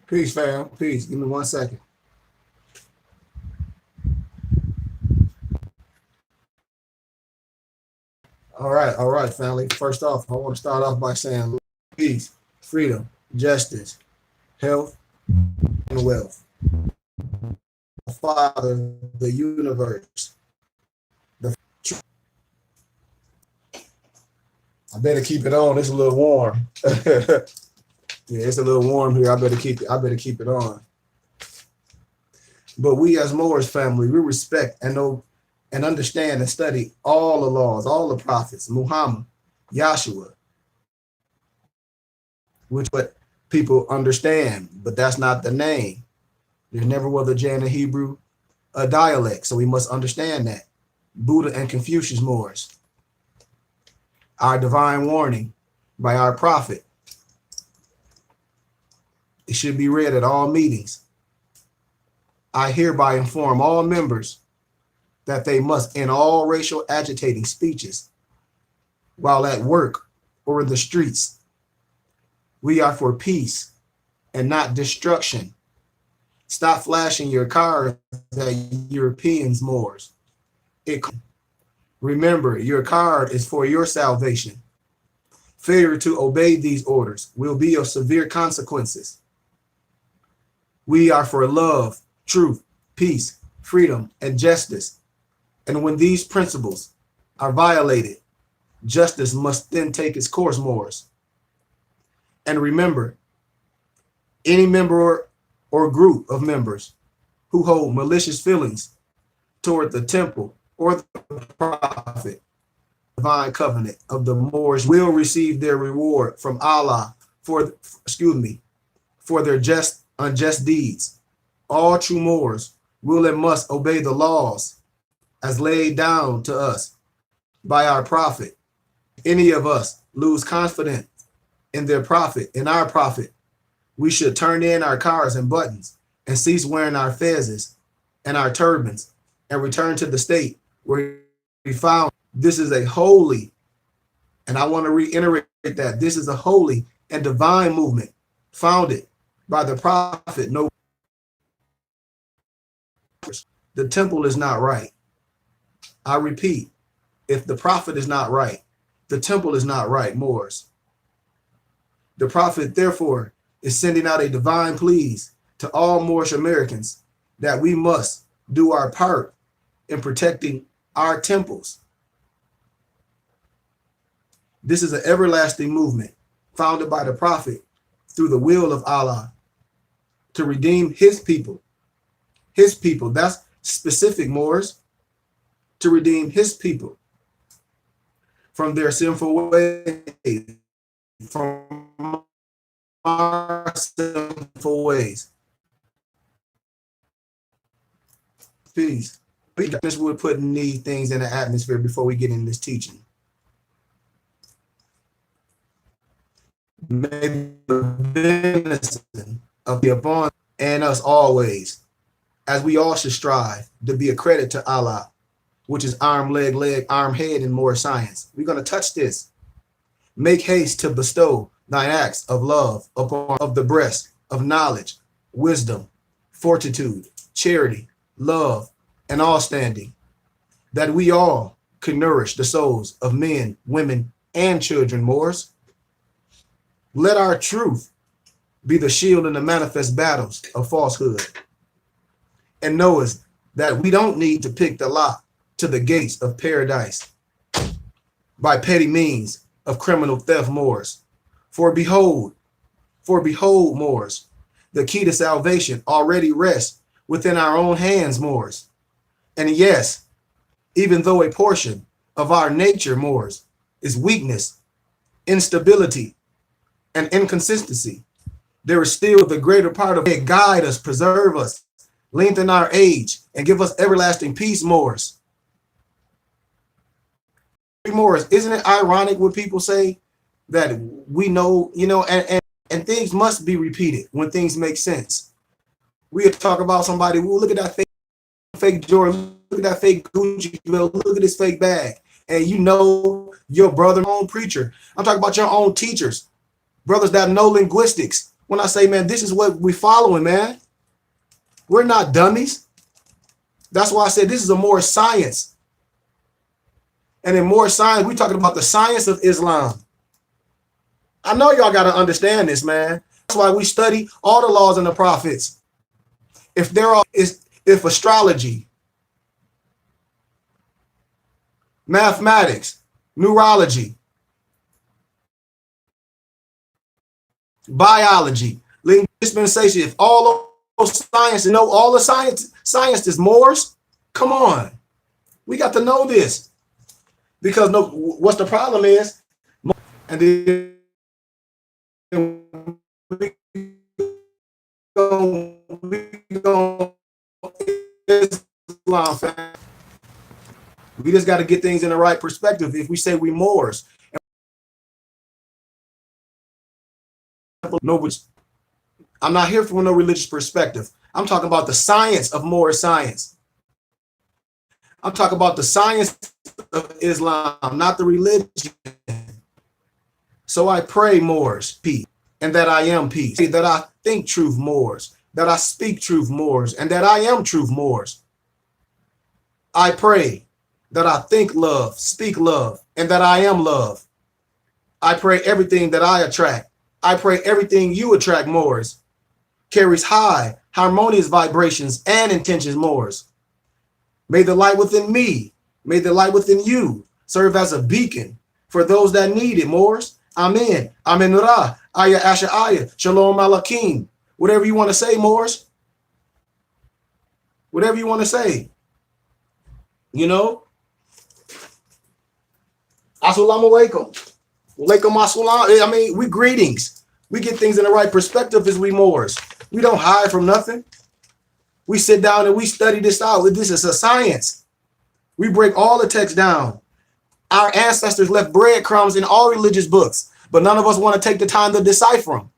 Peace, fam. Peace. Give me 1 second. All right, family. First off, I want to start off by saying peace, freedom, justice, health, and wealth. Father, the universe. The I better keep it on. It's a little warm. Yeah, it's a little warm here. I better keep it on. But we as Moorish family, we respect and know and understand and study all the laws, all the prophets, Muhammad, Yahshua, which what people understand, but that's not the name. There never was a Jan in Hebrew a dialect, so we must understand that. Buddha and Confucius Moors, our divine warning by our prophet. It should be read at all meetings. I hereby inform all members that they must end all racial agitating speeches while at work or in the streets. We are for peace and not destruction. Stop flashing your cars at Europeans, Moors. Remember, your card is for your salvation. Failure to obey these orders will be of severe consequences. We are for love, truth, peace, freedom, and justice. And when these principles are violated, justice must then take its course, Moors. And remember, any member or group of members who hold malicious feelings toward the temple or the prophet, divine covenant of the Moors will receive their reward from Allah for their unjust deeds. All true Moors will and must obey the laws as laid down to us by our prophet. Any of us lose confidence in our prophet, we should turn in our collars and buttons and cease wearing our fezzes and our turbans and return to the state where we found. This is a holy, and I want to reiterate that this is a holy and divine movement founded by the prophet. No, the temple is not right. I repeat, if the prophet is not right, the temple is not right, Moors. The prophet, therefore, is sending out a divine pleas to all Moorish Americans that we must do our part in protecting our temples. This is an everlasting movement founded by the prophet through the will of Allah to redeem his people. His people, that's specific, Moors, to redeem his people from their sinful ways, from our sinful ways. Peace. We're putting these things in the atmosphere before we get in this teaching. May the benefit of the upon and us always, as we all should strive to be a credit to Allah, which is arm, leg, arm, head in more science. We're going to touch this. Make haste to bestow thine acts of love upon of the breast of knowledge, wisdom, fortitude, charity, love, and all standing, that we all can nourish the souls of men, women, and children, Moors. Let our truth be the shield in the manifest battles of falsehood. And know us that we don't need to pick the lock to the gates of paradise by petty means of criminal theft, Moors. For behold, Moors, the key to salvation already rests within our own hands, Moors. And yes, even though a portion of our nature, Moors, is weakness, instability, and inconsistency, there is still the greater part of it guide us, preserve us, lengthen our age, and give us everlasting peace, Moors. Moors, isn't it ironic when people say that we know, and things must be repeated when things make sense. We talk about somebody, well, look at that fake Jordan, look at that fake Gucci belt, look at this fake bag. And your brother, own preacher. I'm talking about your own teachers, brothers that know linguistics, When I say, man, this is what we following, man. We're not dummies. That's why I said this is a Moorish science. And in Moorish science, we're talking about the science of Islam. I know y'all got to understand this, man. That's why we study all the laws and the prophets. If astrology, mathematics, neurology, biology, dispensation, if all those science, all the science is Moors, come on. We got to know this. Because what's the problem is, and then we just got to get things in the right perspective. If we say we Moors, I'm not here from no religious perspective. I'm talking about the science of Moorish science. I'm talking about the science of Islam, not the religion. So I pray, Moors, peace, and that I am peace, that I think truth, Moors, that I speak truth, Moors, and that I am truth, Moors. I pray that I think love, speak love, and that I am love. I pray everything that I attract. I pray everything you attract, Moors, carries high, harmonious vibrations and intentions, Moors. May the light within me, may the light within you serve as a beacon for those that need it, Moors. Amen. Amen. Ra. Aya Asha Aya. Shalom Alakim. Whatever you want to say, Moors. Whatever you want to say. You know? Assalamu alaikum. Walaikum assalam. I mean, we greetings. We get things in the right perspective as we Moors. We don't hide from nothing. We sit down and we study this out. This is a science. We break all the text down. Our ancestors left breadcrumbs in all religious books, but none of us want to take the time to decipher them.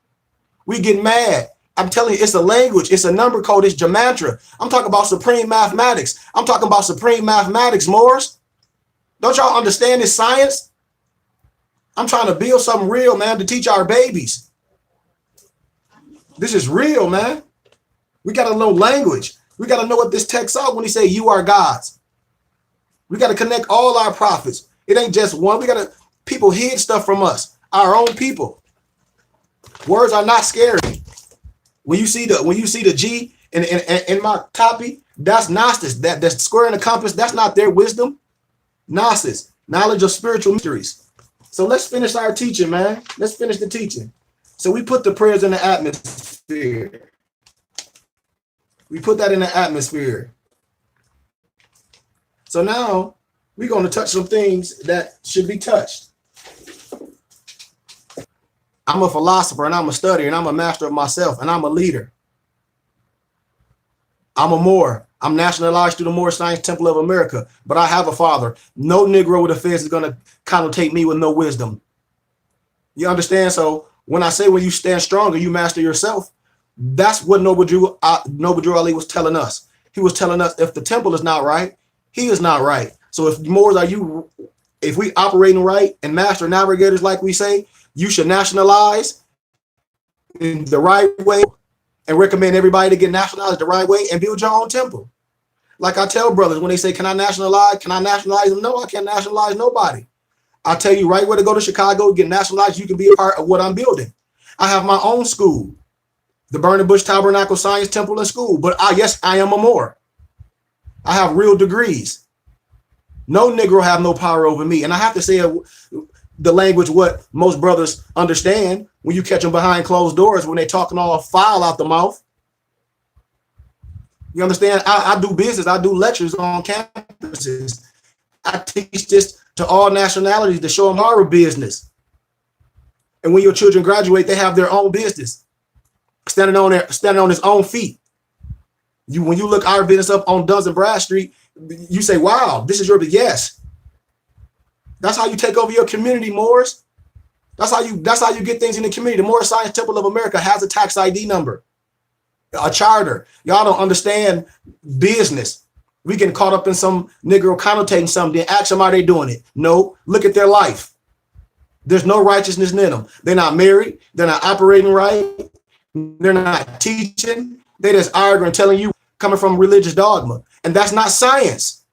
We get mad. I'm telling you, it's a language. It's a number code. It's gematria. I'm talking about supreme mathematics. I'm talking about supreme mathematics, Moors. Don't y'all understand this science? I'm trying to build something real, man, to teach our babies. This is real, man. We got to know language. We got to know what this text out when he say you are gods. We got to connect all our prophets. It ain't just one. We got to, people hid stuff from us, our own people. Words are not scary. When you see the G in my copy, that's Gnosis. That square in the compass, that's not their wisdom. Gnosis, knowledge of spiritual mysteries. So let's finish our teaching, man. Let's finish the teaching. So we put the prayers in the atmosphere. We put that in the atmosphere. So now we're going to touch some things that should be touched. I'm a philosopher and I'm a studier and I'm a master of myself and I'm a leader. I'm a Moor. I'm nationalized through the Moorish Science Temple of America, but I have a father. No Negro with a fez is going to connotate me with no wisdom. You understand? So when I say when you stand stronger, you master yourself, that's what Noble Drew Ali was telling us. He was telling us if the temple is not right, he is not right. So if Moors are you, if we operating right and master navigators like we say, you should nationalize in the right way and recommend everybody to get nationalized the right way and build your own temple. Like I tell brothers when they say, can I nationalize? Can I nationalize them? No, I can't nationalize nobody. I'll tell you right where to go to Chicago, get nationalized. You can be a part of what I'm building. I have my own school, the Burning Bush Tabernacle Science Temple and School. But yes, I am a Moor. I have real degrees. No Negro have no power over me. And I have to say the language what most brothers understand when you catch them behind closed doors when they talking all foul out the mouth. You understand? I do business. I do lectures on campuses. I teach this to all nationalities to show them our business. And when your children graduate, they have their own business, standing on its own feet. When you look our business up on Duns and Brad Street, you say, "Wow, this is your yes." That's how you take over your community, Moors. That's how you get things in the community. The Moorish Science Temple of America has a tax ID number, a charter. Y'all don't understand business. We get caught up in some Negro connotating something, then ask them how they doing it. No, look at their life. There's no righteousness in them. They're not married. They're not operating right. They're not teaching. They just arguing, telling you coming from religious dogma. And that's not science.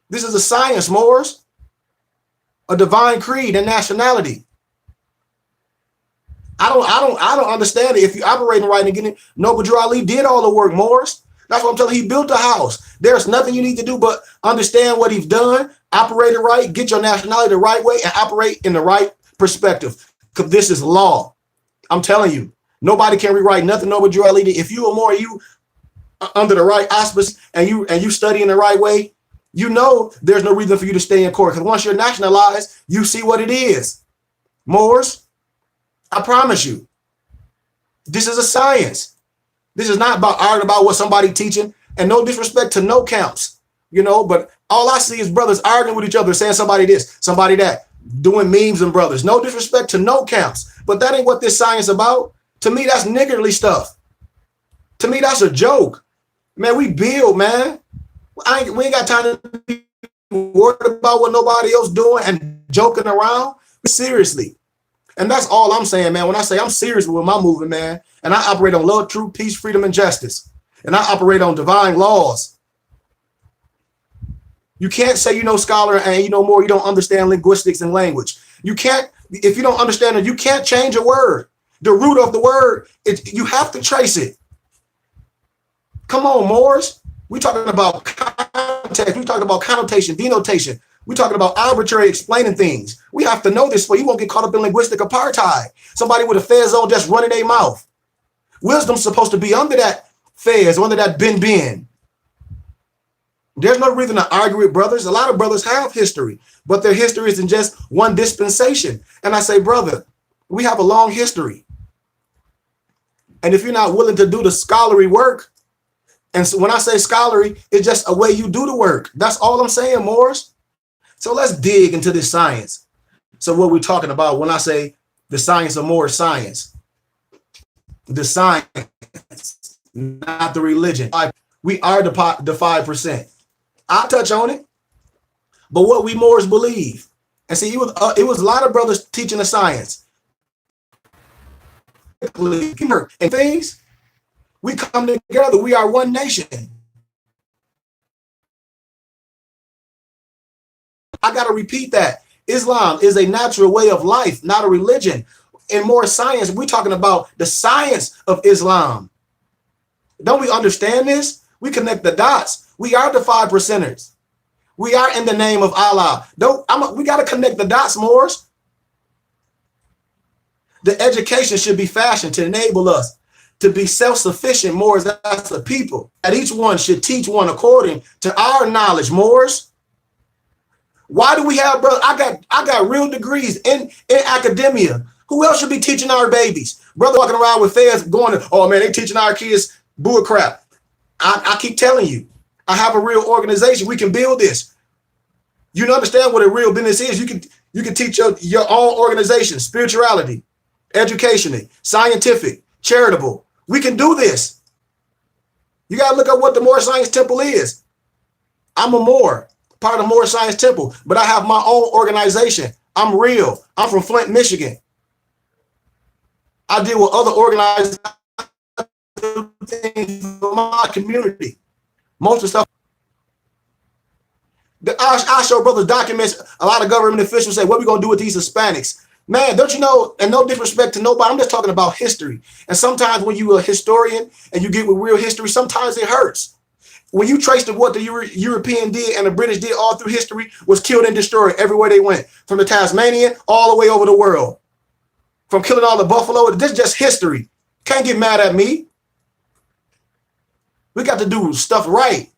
This is a science, Moors. A divine creed and nationality. I don't understand it. If you operating right and getting it, Noble Drew Ali did all the work, Morris. That's what I'm telling you. He built a house. There's nothing you need to do but understand what he's done, operate it right, get your nationality the right way, and operate in the right perspective. Because this is law. I'm telling you, nobody can rewrite nothing Noble Drew Ali did. If you are more, you under the right auspice and you study in the right way, you know there's no reason for you to stay in court. Because once you're nationalized, you see what it is. Moors, I promise you, this is a science. This is not about arguing about what somebody teaching, and no disrespect to no camps, you know, but all I see is brothers arguing with each other, saying somebody this, somebody that, doing memes and brothers. No disrespect to no camps, but that ain't what this science about. To me, that's niggardly stuff. To me, that's a joke. Man, we build, man. We ain't got time to be worried about what nobody else doing and joking around. Seriously. And that's all I'm saying, man. When I say I'm serious with my movement, man, and I operate on love, truth, peace, freedom, and justice, and I operate on divine laws. You can't say you know scholar and you know more, you don't understand linguistics and language. You can't, if you don't understand it, you can't change a word. The root of the word, you have to trace it. Come on, Moors. We're talking about context. We're talking about connotation, denotation. We're talking about arbitrary explaining things. We have to know this so you won't get caught up in linguistic apartheid. Somebody with a fez on just running their mouth. Wisdom's supposed to be under that fez, under that bin. There's no reason to argue with brothers. A lot of brothers have history, but their history isn't just one dispensation. And I say, brother, we have a long history. And if you're not willing to do the scholarly work, and so when I say scholarly, it's just a way you do the work. That's all I'm saying, Morris. So let's dig into this science. So what we're talking about when I say the science of more science, the science, not the religion. We are the 5%. I'll touch on it. But what we Moors believe, and see, it was a lot of brothers teaching the science. And things, we come together. We are one nation. I got to repeat that. Islam is a natural way of life, not a religion. In more science, we're talking about the science of Islam. Don't we understand this? We connect the dots. We are the 5%ers. We are in the name of Allah. We got to connect the dots, Moors. The education should be fashioned to enable us to be self-sufficient, Moors, as a people. And each one should teach one according to our knowledge, Moors. Why do we have, brother? I got real degrees in academia. Who else should be teaching our babies? Brother walking around with feds going, oh man, they teaching our kids bull crap. I keep telling you, I have a real organization. We can build this. You don't understand what a real business is. You can teach your own organization, spirituality, educationally, scientific, charitable. We can do this. You got to look up what the Moorish Science Temple is. I'm a Moor, part of the Moorish Science Temple, but I have my own organization. I'm real. I'm from Flint, Michigan. I deal with other organized things for my community. Most of the stuff. I show brothers documents. A lot of government officials say, what are we going to do with these Hispanics? Man, don't you know, and no disrespect to nobody, I'm just talking about history. And sometimes when you're a historian and you get with real history, sometimes it hurts. When you trace what the European did and the British did all through history, was killed and destroyed everywhere they went, from the Tasmanian all the way over the world. From killing all the buffalo, this is just history. Can't get mad at me. We got to do stuff right.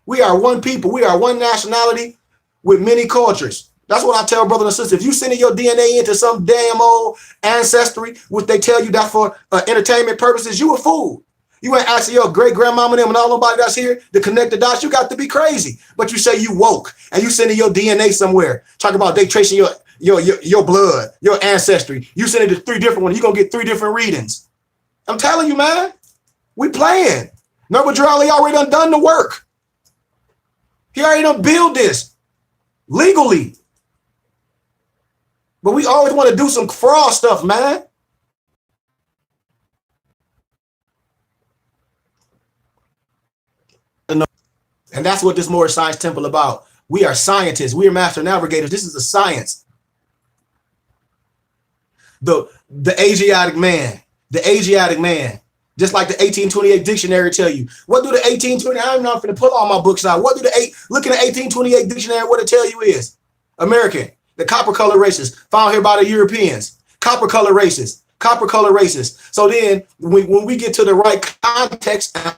We are one people. We are one nationality with many cultures. That's what I tell brothers and sisters. If you sending your DNA into some damn old ancestry, which they tell you that for entertainment purposes, you a fool. You ain't asking your great grandmama and them and all nobody that's here to connect the dots. You got to be crazy. But you say you woke and you sending your DNA somewhere. Talk about they tracing your blood, your ancestry. You send it to 3 different ones. You're going to get 3 different readings. I'm telling you, man, we playing. Noble Drew Ali already done the work. He already done build this legally. But we always want to do some fraud stuff, man. And that's what this Moorish Science Temple about. We are scientists. We are master navigators. This is a science. The Asiatic man, just like the 1828 dictionary tell you. What do the 1820? I'm not going to pull all my books out. What do look at the 1828 dictionary? What it tell you is American, the copper color races found here by the Europeans. Copper color races. So then when we get to the right context and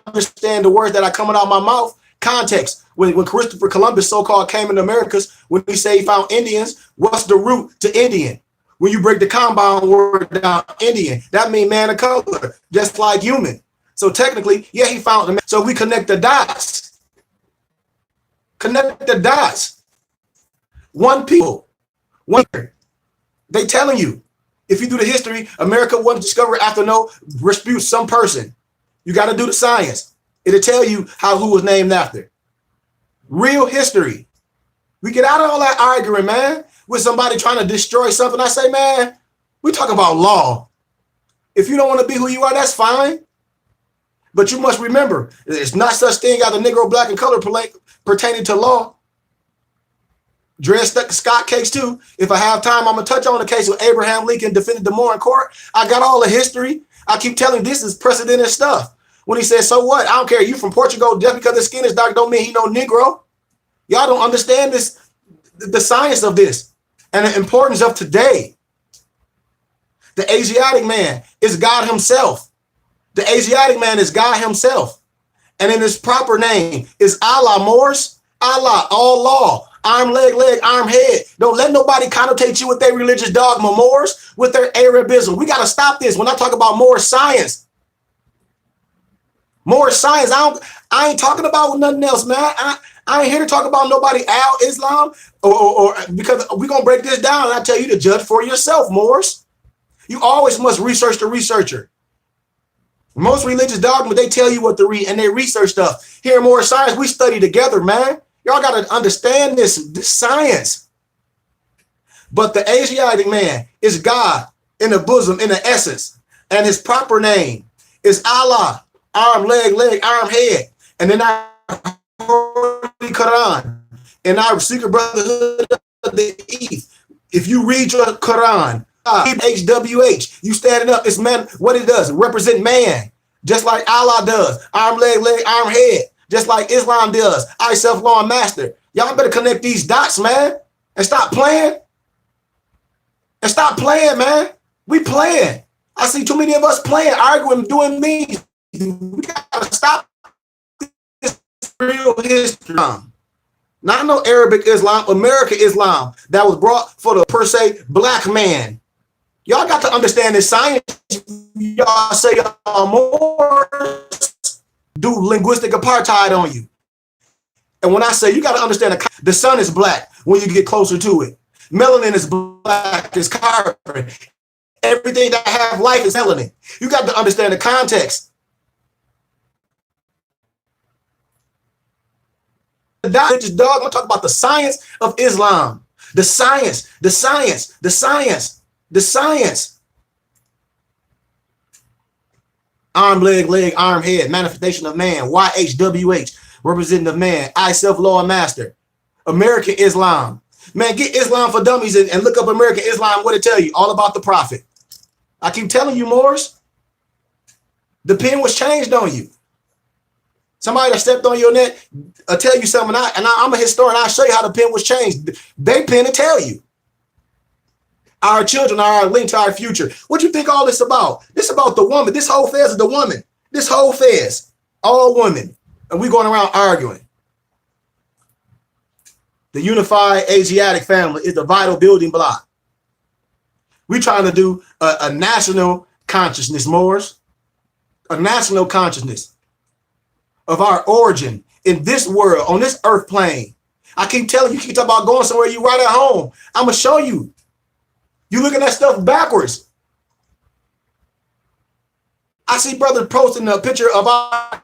understand the words that are coming out of my mouth, context. When Christopher Columbus so-called came in the Americas, when we say he found Indians, what's the root to Indian? When you break the compound word down, Indian, that means man of color, just like human. So technically, yeah, he found them. So we connect the dots. One people, one. They telling you, if you do the history, America wasn't discovered after no dispute some person. You got to do the science. It'll tell you who was named after. Real history. We get out of all that arguing, man, with somebody trying to destroy something. I say, man, we talk about law. If you don't want to be who you are, that's fine. But you must remember, it's not such thing as a Negro, black, and color pertaining to law. Dred Scott case too. If I have time, I'm going to touch on the case of Abraham Lincoln defended the Moore in court. I got all the history. I keep telling you, this is precedented stuff. When he says, so what? I don't care. You from Portugal, just because his skin is dark don't mean he no Negro. Y'all don't understand this, the science of this and the importance of today. The Asiatic man is God himself. The Asiatic man is God himself. And in his proper name is Allah, Moors. Allah, all law. Arm, leg, arm, head. Don't let nobody connotate you with their religious dogma, Moors, with their Arabism. We got to stop this. When I talk about Moorish science, I ain't talking about nothing else, man. I ain't here to talk about nobody Islam or because we're going to break this down and I tell you to judge for yourself, Moors. You always must research the researcher. Most religious dogma, they tell you what to read and they research stuff. Here in Moorish science, we study together, man. Y'all got to understand this science. But the Asiatic man is God in the bosom, in the essence. And his proper name is Allah. Arm, leg, arm, head. And then our Holy Quran and our secret brotherhood of the East. If you read your Quran, HWH, you standing up, it's man, what it does, represent man, just like Allah does. Arm, leg, arm, head, just like Islam does. I, self-law and master. Y'all better connect these dots, man, and stop playing. Man. We playing. I see too many of us playing, arguing, doing means. We gotta stop this real history. Not no Arabic Islam, American Islam that was brought for the per se black man. Y'all got to understand this science. Y'all say more do linguistic apartheid on you. And when I say you got to understand the sun is black when you get closer to it. Melanin is black, is carbon. Everything that have life is melanin. You got to understand the context. I'm talking about the science of Islam. The science. Arm, leg, arm, head, manifestation of man, YHWH, representative man, I, self-law and master. American Islam. Man, get Islam for Dummies and look up American Islam, what it tell you, all about the prophet. I keep telling you, Moors, the pen was changed on you. Somebody that stepped on your neck, I'll tell you something, I'm a historian, I'll show you how the pen was changed. They pen to tell you. Our children are our link to our future. What you think all this about? This about the woman. This whole fez is the woman. This whole fez, all women. And we going around arguing. The unified Asiatic family is the vital building block. We trying to do a national consciousness, Moors. A national consciousness of our origin in this world, on this earth plane. I keep telling you, keep talking about going somewhere, you right at home. I'm going to show you. You looking at stuff backwards. I see brothers posting a picture of our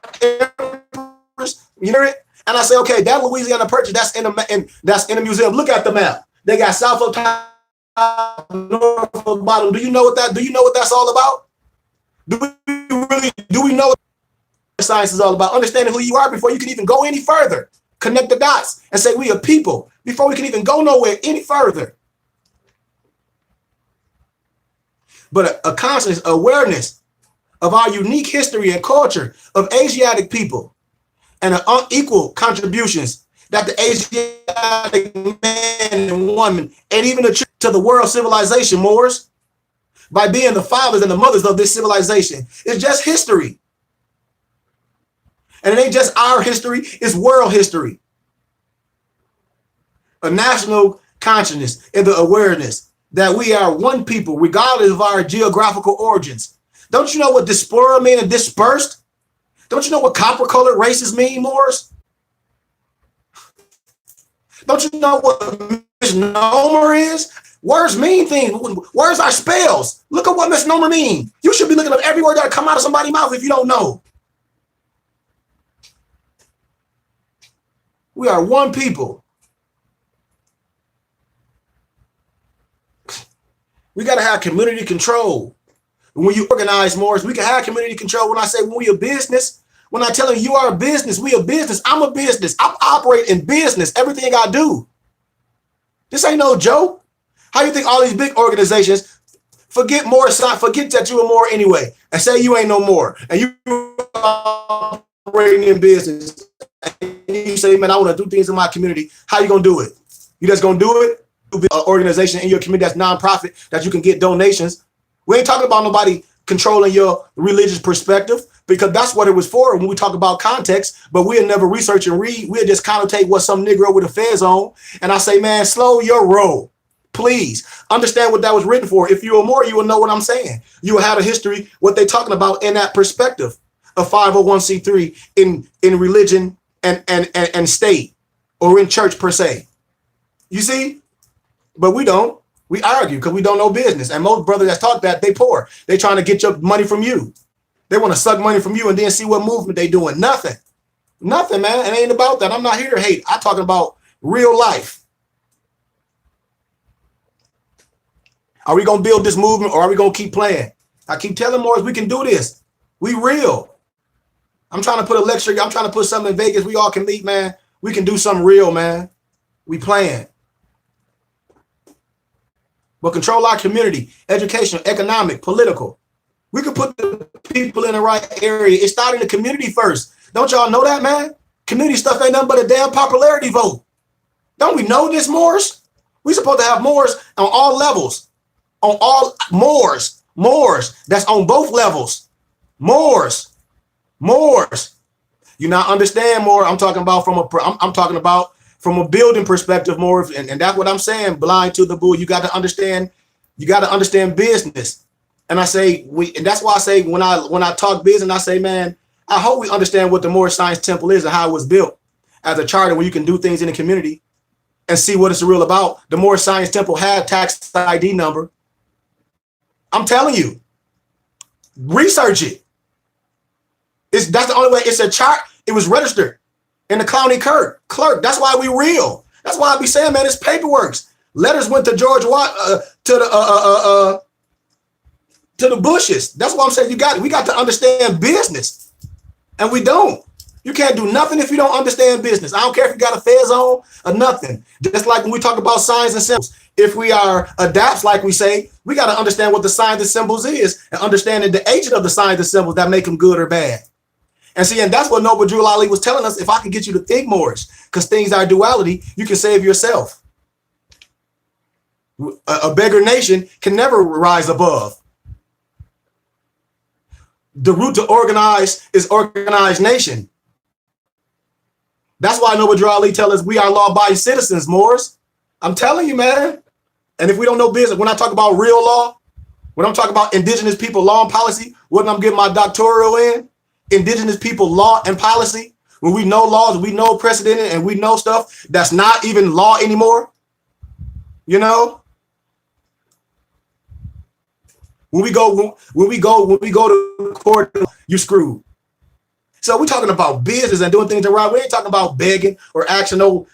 you hear it? And I say, okay, that Louisiana Purchase, that's in the museum. Look at the map. They got south of top, north of bottom. Do you know what that's all about? Do we know science is all about. Understanding who you are before you can even go any further. Connect the dots and say we are people before we can even go nowhere any further. But a conscious awareness of our unique history and culture of Asiatic people and the unequal contributions that the Asiatic man and woman and even to the world civilization, Moors, by being the fathers and the mothers of this civilization. It's just history. And it ain't just our history, it's world history. A national consciousness and the awareness that we are one people, regardless of our geographical origins. Don't you know what diaspora mean and dispersed? Don't you know what copper colored races mean, Moors? Don't you know what misnomer is? Words mean things. Words are spells. Look at what misnomer mean. You should be looking up every word that come out of somebody's mouth if you don't know. We are one people. We got to have community control. When you organize more, we can have community control. When I say when we a business, when I tell them you are a business, we a business. I'm a business. I operate in business. Everything I do. This ain't no joke. How you think all these big organizations forget more, forget that you are more anyway, and say you ain't no more, and you operating in business, and you say, man, I want to do things in my community. How you gonna do it? You just gonna do it? An organization in your community that's nonprofit that you can get donations. We ain't talking about nobody controlling your religious perspective, because that's what it was for when we talk about context. But we'll never research and read. We'll just connotate what some Negro with a fez on. And I say, man, slow your roll. Please understand what that was written for. If you were more, you will know what I'm saying. You will have a history, what they're talking about in that perspective of 501c3 in religion and state or in church per se. You see? But we don't. We argue because we don't know business. And most brothers that talk that, they poor. They trying to get your money from you. They want to suck money from you and then see what movement they doing. Nothing. Nothing, man. It ain't about that. I'm not here to hate. I'm talking about real life. Are we going to build this movement or are we going to keep playing? I keep telling Morris, we can do this. We real. I'm trying to put a lecture. I'm trying to put something in Vegas. We all can meet, man. We can do something real, man. We playing. But control our community, educational, economic, political. We could put the people in the right area. It started in the community first. Don't y'all know that, man? Community stuff ain't nothing but a damn popularity vote. Don't we know this, Moors? We supposed to have Moors on all levels. On all Moors. That's on both levels. Moors. You not understand more. I'm talking about from a building perspective more, and that's what I'm saying. Blind to the bull. You got to understand. You got to understand business. And I say and that's why I say when I talk business, I say, man, I hope we understand what the Moorish Science Temple is and how it was built as a charter where you can do things in the community and see what it's real about. The Moorish Science Temple had tax ID number. I'm telling you, research it. That's the only way. It's a chart. It was registered in the county clerk. That's why we real. That's why I be saying, man, it's paperwork. Letters went to George Watt to the Bushes. That's why I'm saying we got to understand business, and we don't. You can't do nothing if you don't understand business. I don't care if you got a fez on or nothing. Just like when we talk about signs and symbols, if we are adapts, like we say, we got to understand what the signs and symbols is and understanding the agent of the signs and symbols that make them good or bad. And see, and that's what Noble Drew Ali was telling us. If I can get you to think Moorish, because things are duality, you can save yourself. A beggar nation can never rise above. The root to organize is organized nation. That's why Noble Drew Ali tell us we are law-abiding citizens, Moors. I'm telling you, man. And if we don't know business, when I talk about real law, when I'm talking about indigenous people law and policy, what I'm getting my doctoral in, indigenous people law and policy, when we know laws, we know precedent, and we know stuff that's not even law anymore. You know, when we go to court, you screwed. So we're talking about business and doing things the right way. We ain't talking about begging or asking no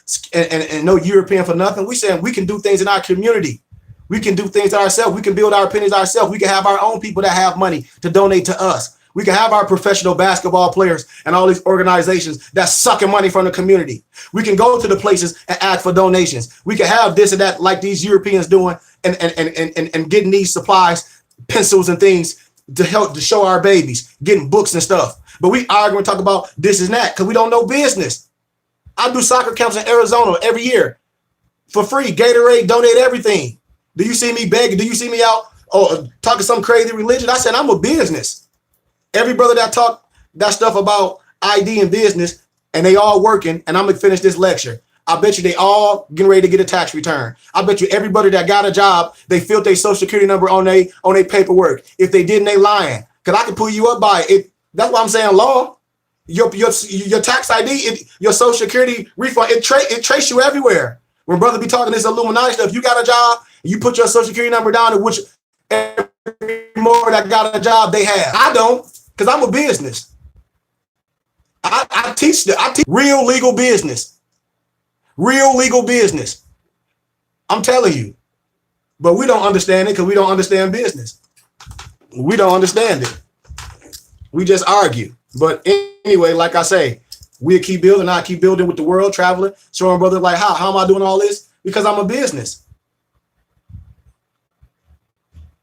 European for nothing. We saying we can do things in our community. We can do things ourselves. We can build our opinions ourselves. We can have our own people that have money to donate to us. We can have our professional basketball players and all these organizations that's sucking money from the community. We can go to the places and ask for donations. We can have this and that like these Europeans doing and getting these supplies, pencils and things to help to show our babies, getting books and stuff. But we argue and talk about this and that because we don't know business. I do soccer camps in Arizona every year for free. Gatorade, donate everything. Do you see me begging? Do you see me out talking some crazy religion? I said, I'm a business. Every brother that talk that stuff about ID and business, and they all working, and I'm going to finish this lecture. I bet you they all getting ready to get a tax return. I bet you everybody that got a job, they filled their social security number on their paperwork. If they didn't, they lying. Because I can pull you up by it. That's why I'm saying law. Your tax ID, your social security refund, it trace you everywhere. When brother be talking this Illuminati stuff, you got a job, you put your social security number down, in which every more that got a job they have. I don't, because I'm a business. I teach real legal business. Real legal business. I'm telling you. But we don't understand it because we don't understand business. We don't understand it. We just argue. But anyway, like I say, we'll keep building. I keep building with the world, traveling, showing brothers like, how am I doing all this? Because I'm a business.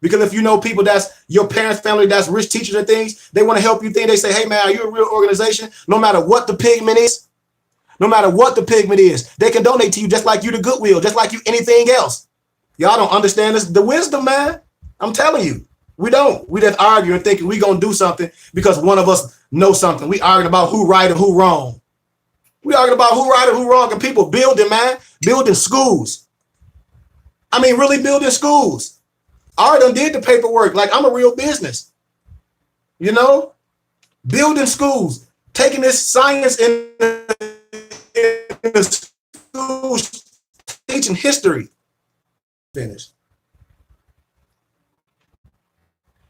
Because if you know people that's your parents' family, that's rich teachers and things, they want to help you think. They say, hey, man, are you a real organization? No matter what the pigment is, no matter what the pigment is, they can donate to you just like you the Goodwill, just like you anything else. Y'all don't understand this, the wisdom, man. I'm telling you, we don't. We just argue and thinking we going to do something because one of us knows something. We arguing about who right and who wrong. We arguing about who right and who wrong, and people building, man, building schools. I mean, really building schools. I already done did the paperwork. Like, I'm a real business. You know? Building schools. Taking this science in the schools. Teaching history. Finished.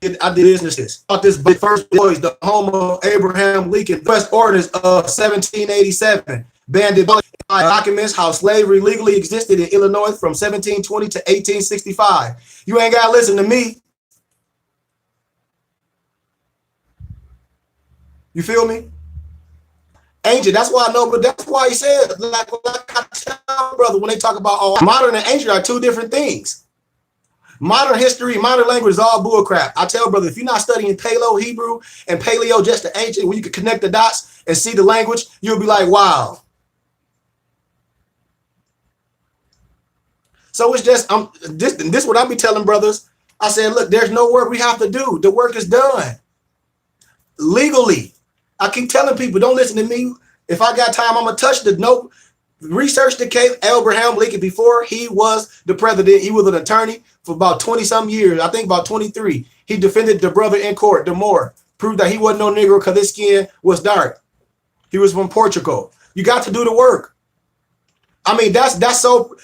I did businesses. About this first boys, the home of Abraham Lincoln. First orders of 1787. Banded documents how slavery legally existed in Illinois from 1720 to 1865. You ain't got to listen to me. You feel me? Ancient, that's why I know, but that's why he said, like I tell brother, when they talk about all modern and ancient are two different things. Modern history, modern language is all bullcrap. I tell brother, if you're not studying Paleo, Hebrew, and Paleo, just the ancient, when you can connect the dots and see the language, you'll be like, wow. So it's just, this what I be telling brothers. I said, look, there's no work we have to do. The work is done. Legally. I keep telling people, don't listen to me. If I got time, I'm going to touch the note. Research the case. Abraham Lincoln, before he was the president, he was an attorney for about 20-some years. I think about 23. He defended the brother in court, the Moor. Proved that he wasn't no Negro because his skin was dark. He was from Portugal. You got to do the work. I mean, that's so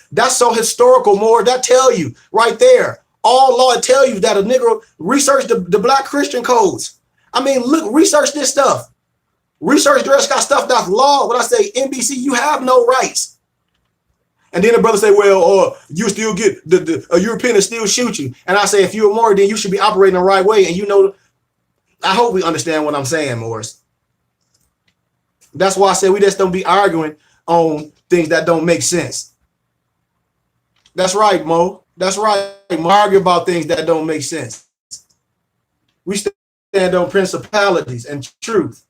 historical, Moor. That tell you right there. All law tell you that a Negro research the black Christian codes. I mean, look, research this stuff. Research dress got stuff that's law. When I say NBC, you have no rights. And then the brother say, well, you still get a European to still shoot you. And I say, if you're more, then you should be operating the right way. And you know, I hope we understand what I'm saying, Morris. That's why I say we just don't be arguing on things that don't make sense. That's right, Mo. That's right. Mo. Argue about things that don't make sense. We stand on principalities and truth.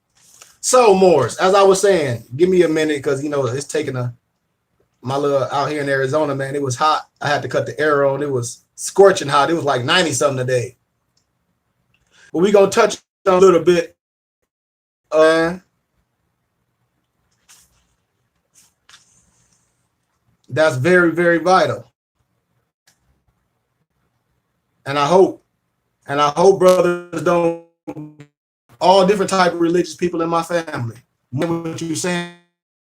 So, Morris, as I was saying, give me a minute because, you know, it's taking my little out here in Arizona, man. It was hot. I had to cut the air on. It was scorching hot. It was like 90-something today. But we're going to touch on a little bit. That's very, very vital. And I hope brothers don't, all different type of religious people in my family. What you saying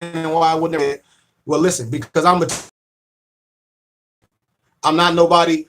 and why I wouldn't. Well, listen, because I'm not nobody